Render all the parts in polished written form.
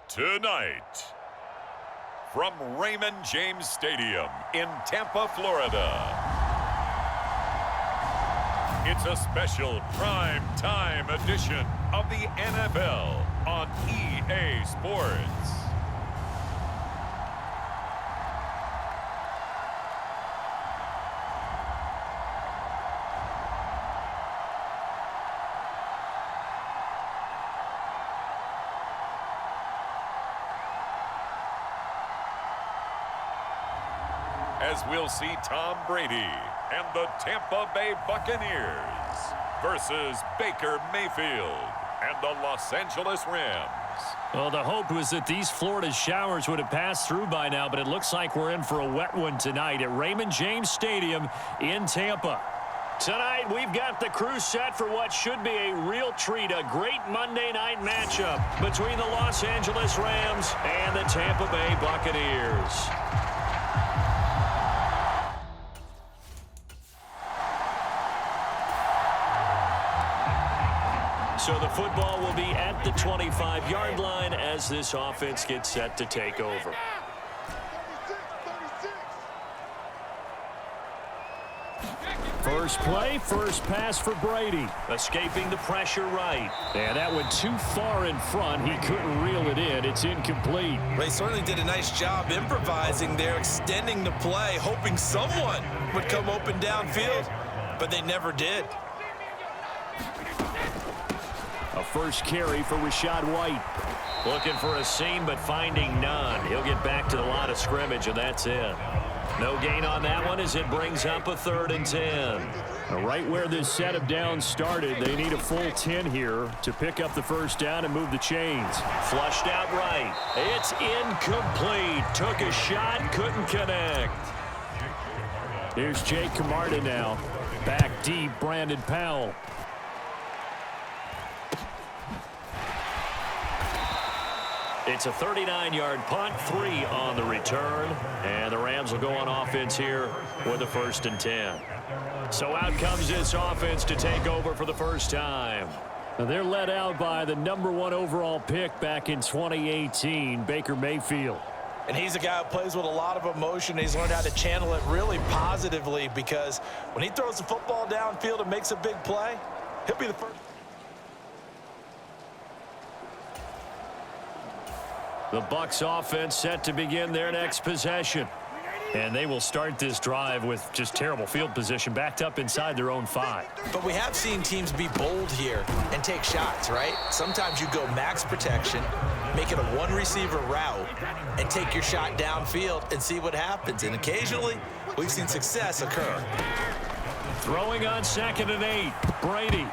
Tonight, from Raymond James Stadium in Tampa, Florida, it's a special prime time edition of the NFL on EA Sports. As we'll see Tom Brady and the Tampa Bay Buccaneers versus Baker Mayfield and the Los Angeles Rams. Well, the hope was that these Florida showers would have passed through by now, but it looks like we're in for a wet one tonight at Raymond James Stadium in Tampa. Tonight, we've got the crew set for what should be a real treat, a great Monday night matchup between the Los Angeles Rams and the Tampa Bay Buccaneers. So the football will be at the 25-yard line as this offense gets set to take over. First play, first pass for Brady. Escaping the pressure right. And that went too far in front. He couldn't reel it in. It's incomplete. They certainly did a nice job improvising there, extending the play, hoping someone would come open downfield, but they never did. A first carry for Rashad White. Looking for a seam, but finding none. He'll get back to the line of scrimmage, and that's it. No gain on that one as it brings up a 3rd and 10. Right where this set of downs started, they need a full 10 here to pick up the first down and move the chains. Flushed out right. It's incomplete. Took a shot, couldn't connect. Here's Jake Camarda now. Back deep, Brandon Powell. It's a 39-yard punt, 3 on the return, and the Rams will go on offense here with a 1st and 10. So out comes this offense to take over for the first time. Now they're led out by the #1 overall pick back in 2018, Baker Mayfield. And he's a guy who plays with a lot of emotion. He's learned how to channel it really positively because when he throws the football downfield and makes a big play, he'll be the first. The Bucs offense set to begin their next possession. And they will start this drive with just terrible field position, backed up inside their own 5. But we have seen teams be bold here and take shots, right? Sometimes you go max protection, make it a one-receiver route, and take your shot downfield and see what happens. And occasionally, we've seen success occur. Throwing on 2nd and 8, Brady.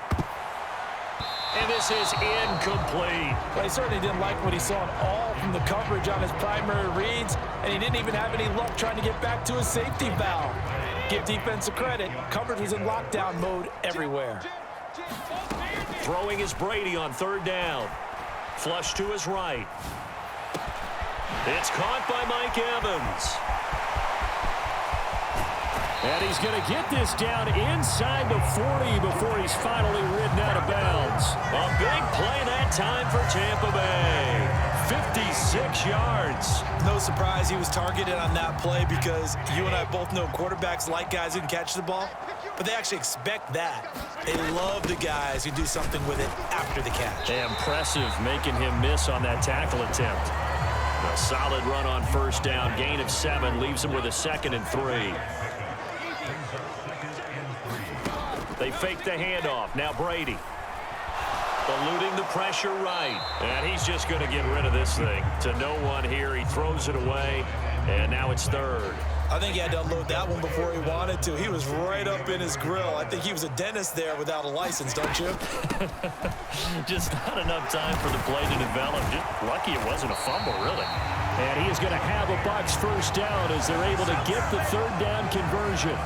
And this is incomplete. But he certainly didn't like what he saw at all from the coverage on his primary reads, and he didn't even have any luck trying to get back to his safety valve. Give defense a credit. Coverage was in lockdown mode everywhere. Throwing is Brady on 3rd down. Flush to his right. It's caught by Mike Evans. And he's going to get this down inside the 40 before he's finally ridden out of bounds. A big play that time for Tampa Bay. 56 yards. No surprise he was targeted on that play because you and I both know quarterbacks like guys who can catch the ball, but they actually expect that. They love the guys who do something with it after the catch. Impressive making him miss on that tackle attempt. A solid run on 1st down. Gain of 7 leaves him with a 2nd and 3. They fake the handoff. Now Brady. Eluding the pressure right. And he's just going to get rid of this thing. To no one here. He throws it away. And now it's 3rd. I think he had to unload that one before he wanted to. He was right up in his grill. I think he was a dentist there without a license, don't you? Just not enough time for the play to develop. Just lucky it wasn't a fumble, really. And he is going to have a Bucs first down as they're able to get the third down conversion.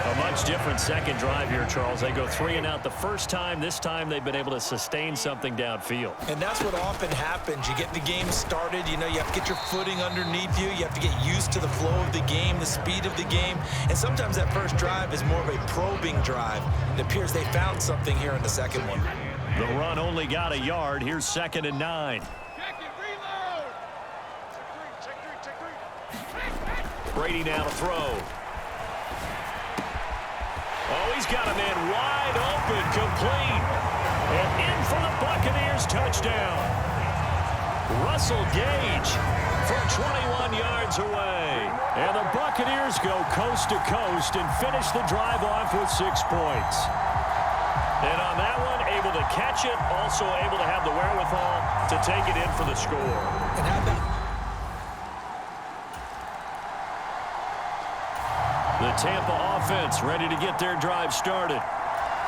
A much different second drive here, Charles. They go 3 and out the first time. This time they've been able to sustain something downfield. And that's what often happens. You get the game started. You know, you have to get your footing underneath you. You have to get used to the flow of the game, the speed of the game. And sometimes that first drive is more of a probing drive. It appears they found something here in the second one. The run only got a yard. Here's 2nd and 9. Brady now to throw. Oh, he's got a man wide open, complete. And in for the Buccaneers touchdown. Russell Gage from 21 yards away. And the Buccaneers go coast to coast and finish the drive off with 6 points. And on that one, able to catch it, also able to have the wherewithal to take it in for the score. And how about the Tampa offense ready to get their drive started.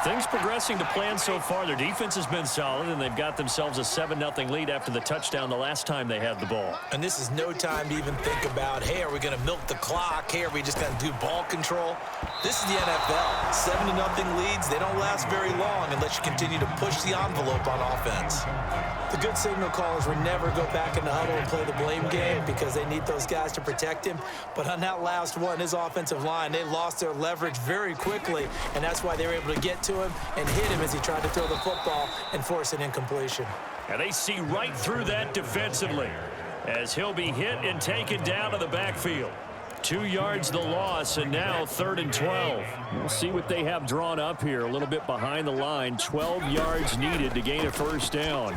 Things progressing to plan so far. Their defense has been solid, and they've got themselves a 7-0 lead after the touchdown the last time they had the ball. And this is no time to even think about, hey, are we going to milk the clock? Hey, are we just going to do ball control? This is the NFL. 7-0 leads, they don't last very long unless you continue to push the envelope on offense. The good signal callers would never go back in the huddle and play the blame game because they need those guys to protect him. But on that last one, his offensive line, they lost their leverage very quickly, and that's why they were able to get to him and hit him as he tried to throw the football and force an incompletion. And they see right through that defensively as he'll be hit and taken down to the backfield. 2 yards the loss, and now 3rd and 12. We'll see what they have drawn up here. A little bit behind the line. 12 yards needed to gain a first down.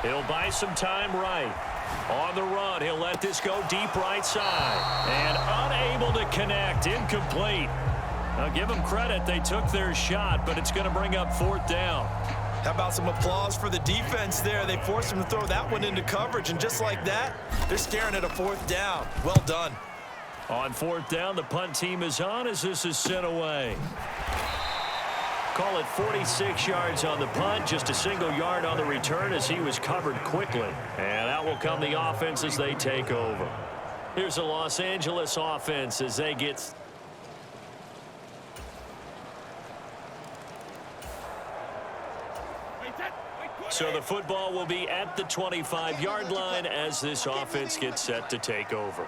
He'll buy some time right. On the run, he'll let this go deep right side. And unable to connect, incomplete. Now give them credit, they took their shot, but it's going to bring up 4th down. How about some applause for the defense there? They forced him to throw that one into coverage, and just like that, they're staring at a 4th down. Well done. On 4th down, the punt team is on as this is sent away. Call it 46 yards on the punt, just a single yard on the return as he was covered quickly. And out will come the offense as they take over. Here's the Los Angeles offense as they get... So the football will be at the 25-yard line as this offense gets set to take over.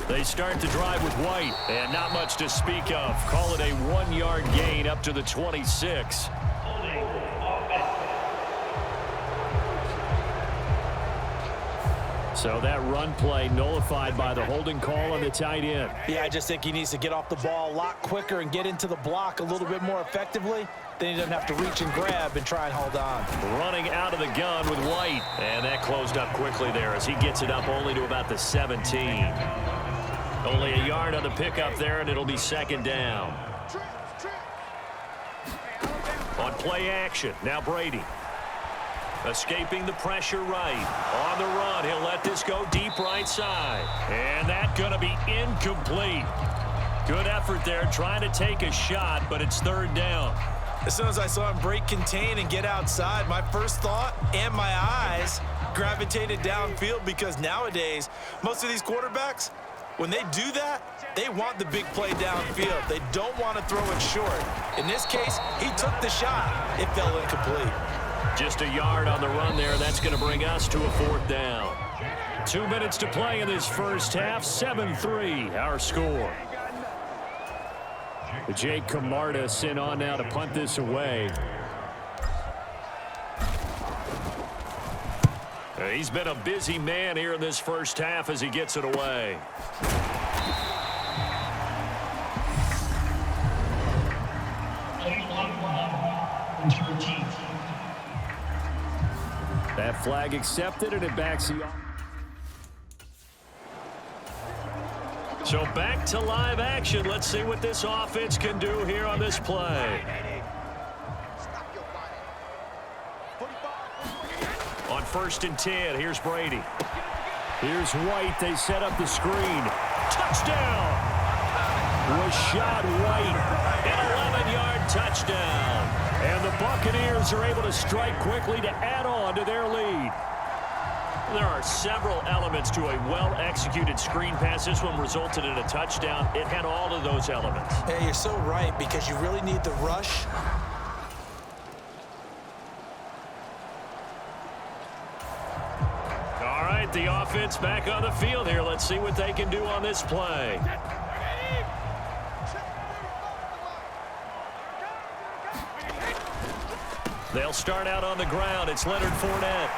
They start the drive with White, and not much to speak of. Call it a 1-yard gain up to the 26. So that run play nullified by the holding call on the tight end. Yeah, I just think he needs to get off the ball a lot quicker and get into the block a little bit more effectively. Then he doesn't have to reach and grab and try and hold on. Running out of the gun with White. And that closed up quickly there as he gets it up only to about the 17. Only a yard on the pickup there, and it'll be 2nd down. On play action, now Brady. Escaping the pressure right. On the run, he'll let this go deep right side. And that's going to be incomplete. Good effort there, trying to take a shot, but it's 3rd down. As soon as I saw him break contain and get outside, my first thought and my eyes gravitated downfield because nowadays, most of these quarterbacks, when they do that, they want the big play downfield. They don't want to throw it short. In this case, he took the shot. It fell incomplete. Just a yard on the run there. That's going to bring us to a 4th down. 2 minutes to play in this first half. 7-3, our score. Jake Camarda sent on now to punt this away. He's been a busy man here in this first half as he gets it away. That flag accepted, and it backs the off. So back to live action. Let's see what this offense can do here on this play. On 1st and 10, here's Brady. Here's White. They set up the screen. Touchdown! Rashad White, an 11-yard touchdown. And the Buccaneers are able to strike quickly to add on to their lead. There are several elements to a well-executed screen pass. This one resulted in a touchdown. It had all of those elements. Hey, you're so right, because you really need the rush. All right, the offense back on the field here. Let's see what they can do on this play. They'll start out on the ground. It's Leonard Fournette.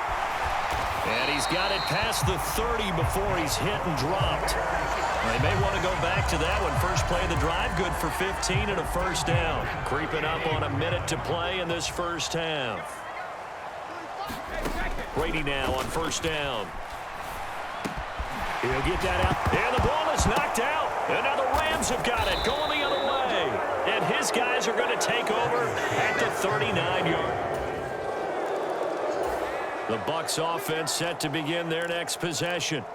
And he's got it past the 30 before he's hit and dropped. They may want to go back to that one. First play of the drive, good for 15 and a first down. Creeping up on a minute to play in this first half. Brady now on first down. He'll get that out. And the ball is knocked out. And now the Rams have got it, going the other way. And his guys are going to take over at the 39-yard. The Bucs offense set to begin their next possession.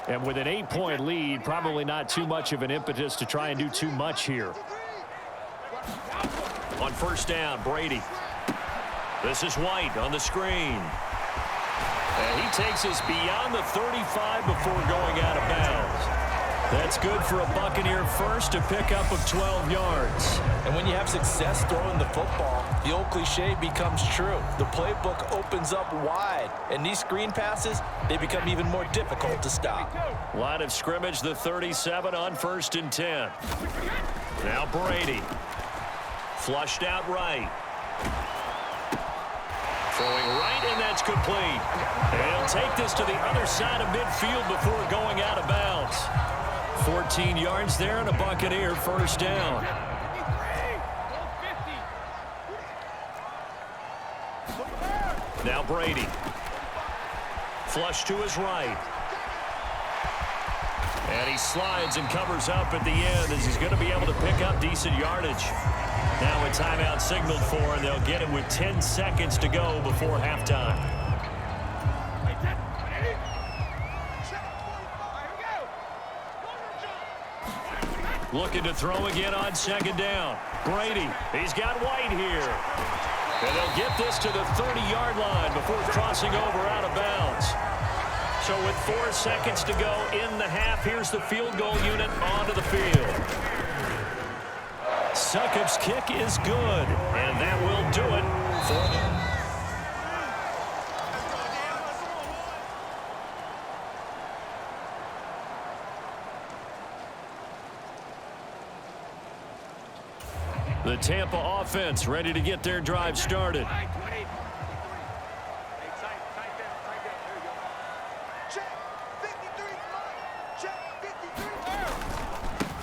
And with an 8-point lead, probably not too much of an impetus to try and do too much here. On first down, Brady. This is White on the screen. And he takes us beyond the 35 before going out of bounds. That's good for a Buccaneer first, a pickup of 12 yards. And when you have success throwing the football, the old cliche becomes true. The playbook opens up wide, and these screen passes, they become even more difficult to stop. Line of scrimmage, the 37 on first and 10. Now Brady. Flushed out right. Throwing right, and that's complete. And he'll take this to the other side of midfield before going out of bounds. 14 yards there and a Buccaneer first down. Now Brady. Flush to his right. And he slides and covers up at the end as he's going to be able to pick up decent yardage. Now a timeout signaled for, and they'll get it with 10 seconds to go before halftime. Looking to throw again on second down. Brady, he's got White here. And they'll get this to the 30-yard line before crossing over out of bounds. So with 4 seconds to go in the half, here's the field goal unit onto the field. Succop's kick is good, and that will do it for them. The Tampa offense ready to get their drive started.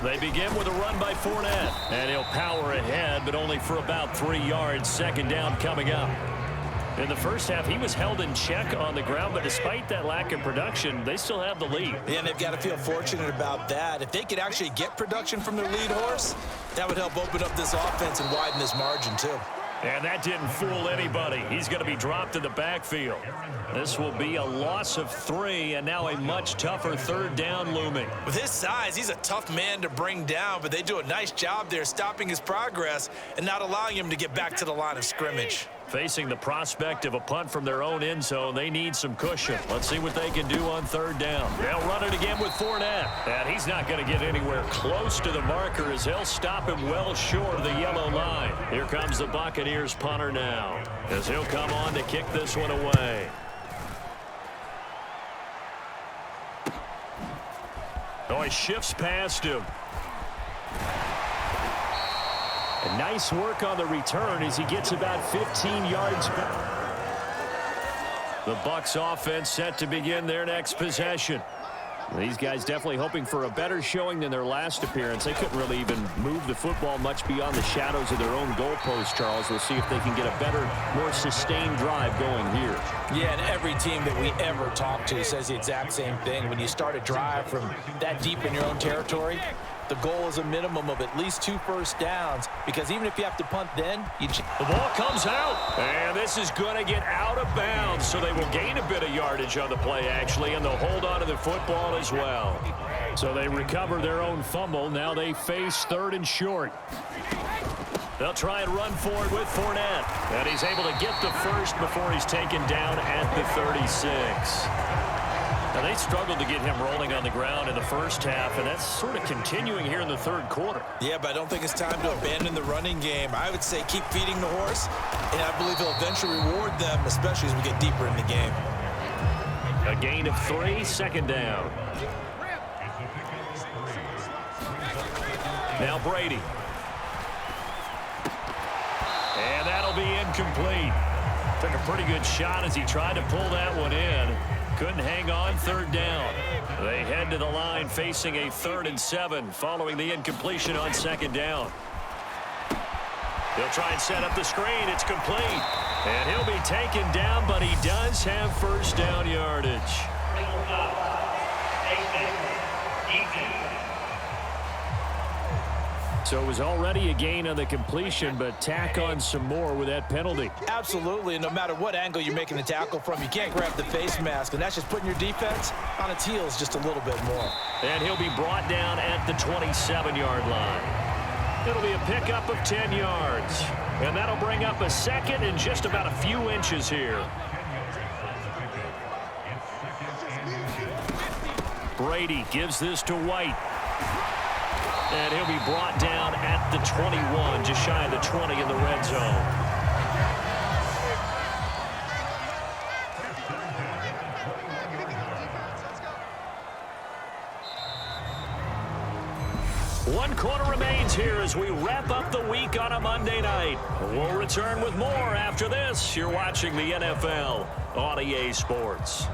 They begin with a run by Fournette. And he'll power ahead, but only for about 3 yards. Second down coming up. In the first half, he was held in check on the ground, but despite that lack of production, they still have the lead. Yeah, and they've got to feel fortunate about that. If they could actually get production from their lead horse, that would help open up this offense and widen this margin, too. And that didn't fool anybody. He's going to be dropped in the backfield. This will be a loss of 3, and now a much tougher third down looming. With his size, he's a tough man to bring down, but they do a nice job there stopping his progress and not allowing him to get back to the line of scrimmage. Facing the prospect of a punt from their own end zone, they need some cushion. Let's see what they can do on third down. They'll run it again with Fournette. And he's not going to get anywhere close to the marker as they'll stop him well short of the yellow line. Here comes the Buccaneers punter now as he'll come on to kick this one away. Oh, he shifts past him. And nice work on the return as he gets about 15 yards back. The Bucs offense set to begin their next possession. These guys definitely hoping for a better showing than their last appearance. They couldn't really even move the football much beyond the shadows of their own goalpost, Charles. We'll see if they can get a better, more sustained drive going here. Yeah, and every team that we ever talk to says the exact same thing. When you start a drive from that deep in your own territory, The goal is a minimum of at least 2 first downs, because even if you have to punt then, the ball comes out, and this is going to get out of bounds, so they will gain a bit of yardage on the play, actually, and they'll hold on to the football as well. So they recover their own fumble. Now they face 3rd and short. They'll try and run forward with Fournette, and he's able to get the first before he's taken down at the 36. Now, they struggled to get him rolling on the ground in the first half, and that's sort of continuing here in the 3rd quarter. Yeah, but I don't think it's time to abandon the running game. I would say keep feeding the horse, and I believe he'll eventually reward them, especially as we get deeper in the game. A gain of 3, 2nd down. Now Brady. And that'll be incomplete. Took a pretty good shot as he tried to pull that one in. Couldn't hang on, 3rd down. They head to the line facing a 3rd and 7 following the incompletion on 2nd down. He'll try and set up the screen. It's complete. And he'll be taken down, but he does have first down yardage. So it was already a gain on the completion, but tack on some more with that penalty. Absolutely, and no matter what angle you're making the tackle from, you can't grab the face mask, and that's just putting your defense on its heels just a little bit more. And he'll be brought down at the 27-yard line. It'll be a pickup of 10 yards, and that'll bring up a 2nd and just about a few inches here. Brady gives this to White. And he'll be brought down at the 21, just shy of the 20 in the red zone. One quarter remains here as we wrap up the week on a Monday night. We'll return with more after this. You're watching the NFL on EA Sports.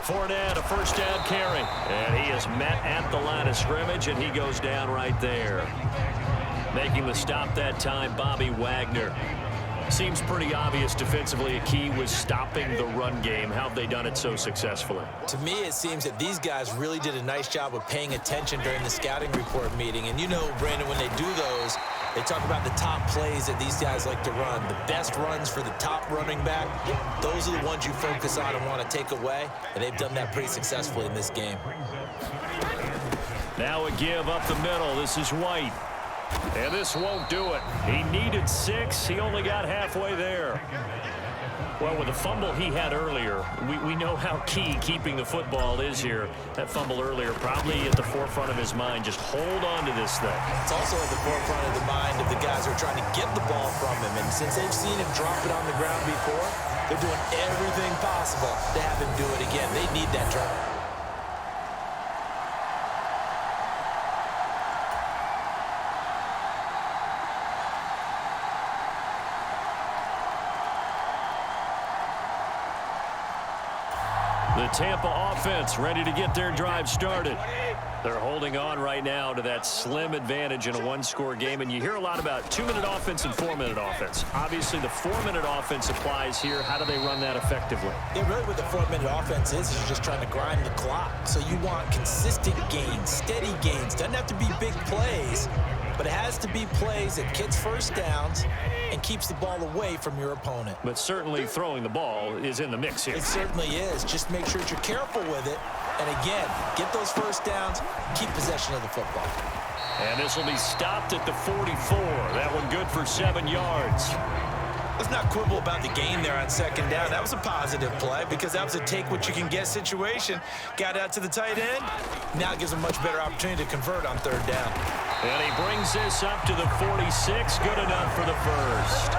Fournette, a first down carry. And he is met at the line of scrimmage, and he goes down right there. Making the stop that time, Bobby Wagner. Seems pretty obvious defensively a key was stopping the run game. How have they done it so successfully? To me, it seems that these guys really did a nice job of paying attention during the scouting report meeting. And you know, Brandon, when they do those, they talk about the top plays that these guys like to run. The best runs for the top running back, those are the ones you focus on and want to take away. And they've done that pretty successfully in this game. Now a give up the middle. This is White. And this won't do it. He needed 6. He only got halfway there. Well, with the fumble he had earlier, we know how key keeping the football is here. That fumble earlier probably at the forefront of his mind. Just hold on to this thing. It's also at the forefront of the mind of the guys who are trying to get the ball from him. And since they've seen him drop it on the ground before, they're doing everything possible to have him do it again. They need that drop. The Tampa offense ready to get their drive started. They're holding on right now to that slim advantage in a one-score game, and you hear a lot about 2-minute offense and 4-minute offense. Obviously, the 4-minute offense applies here. How do they run that effectively? Yeah, really what the 4-minute offense is you're just trying to grind the clock. So you want consistent gains, steady gains. Doesn't have to be big plays, but it has to be plays that gets first downs and keeps the ball away from your opponent. But certainly throwing the ball is in the mix here. It certainly is. Just make sure that you're careful with it. And again, get those first downs, keep possession of the football. And this will be stopped at the 44. That one good for 7 yards. Let's not quibble about the gain there on 2nd down. That was a positive play because that was a take-what-you-can-get situation. Got out to the tight end. Now it gives a much better opportunity to convert on 3rd down. And he brings this up to the 46. Good enough for the first.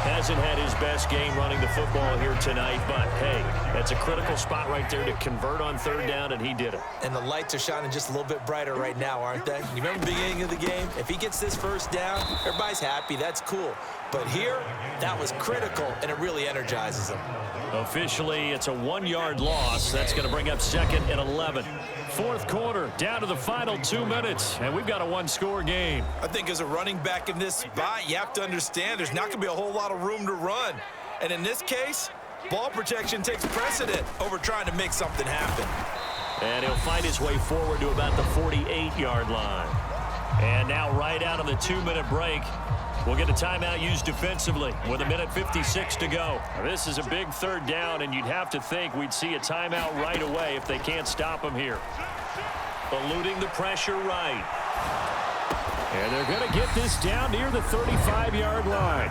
Hasn't had his best game running the football here tonight, but hey, that's a critical spot right there to convert on third down, and he did it. And the lights are shining just a little bit brighter right now, aren't they? You remember the beginning of the game? If he gets this first down, everybody's happy. That's cool. But here, that was critical, and it really energizes him. Officially, it's a 1-yard loss. That's going to bring up 2nd and 11. Fourth quarter, down to the final 2 minutes, and we've got a 1-score game. I think as a running back in this spot, you have to understand there's not going to be a whole lot of room to run. And in this case, ball protection takes precedent over trying to make something happen. And he'll find his way forward to about the 48-yard line. And now right out of the 2-minute break, we'll get a timeout used defensively with 1:56 to go. This is a big third down, and you'd have to think we'd see a timeout right away if they can't stop him here. Eluding the pressure right. And they're going to get this down near the 35-yard line.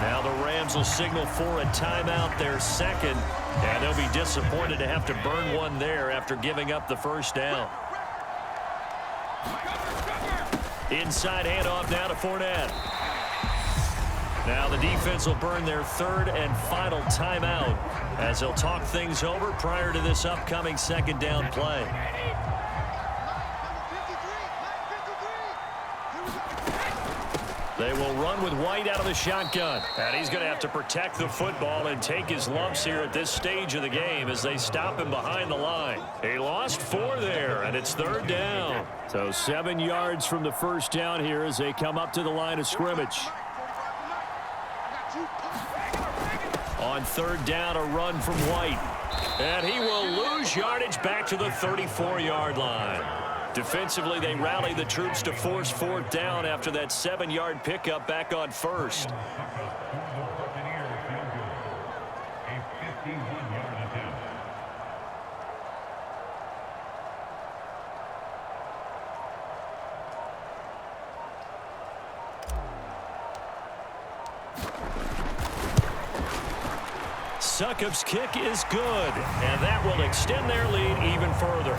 Now the Rams will signal for a timeout, their second, and they'll be disappointed to have to burn one there after giving up the first down. Inside handoff now to Fournette. Now the defense will burn their third and final timeout as they'll talk things over prior to this upcoming second down play. They will run with White out of the shotgun. And he's going to have to protect the football and take his lumps here at this stage of the game as they stop him behind the line. He lost 4 there, and it's third down. So 7 yards from the first down here as they come up to the line of scrimmage. On third down, a run from White. And he will lose yardage back to the 34-yard line. Defensively, they rally the troops to force fourth down after that 7-yard pickup back on first. Succop's kick is good, and that will extend their lead even further.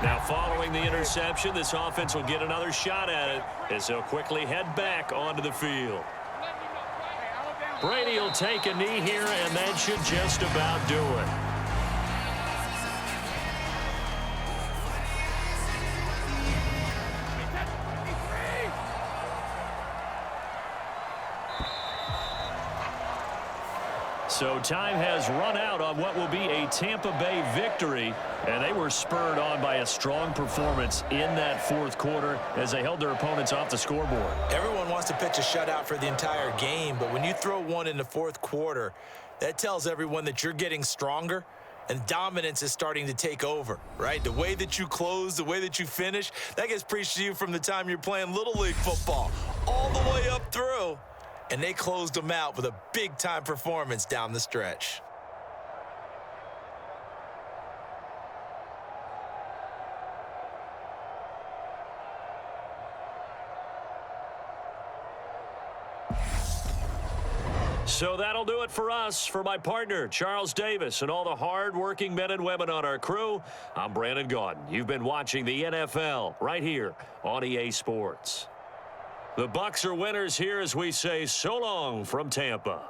Now following the interception, this offense will get another shot at it as they'll quickly head back onto the field. Brady will take a knee here, and that should just about do it. So time has run out on what will be a Tampa Bay victory, and they were spurred on by a strong performance in that fourth quarter as they held their opponents off the scoreboard. Everyone wants to pitch a shutout for the entire game, but when you throw one in the fourth quarter, that tells everyone that you're getting stronger and dominance is starting to take over, right? The way that you close, the way that you finish, that gets preached to you from the time you're playing Little League football all the way up through. And they closed them out with a big-time performance down the stretch. So that'll do it for us. For my partner, Charles Davis, and all the hard-working men and women on our crew, I'm Brandon Gaudin. You've been watching the NFL right here on EA Sports. The Bucs are winners here as we say so long from Tampa.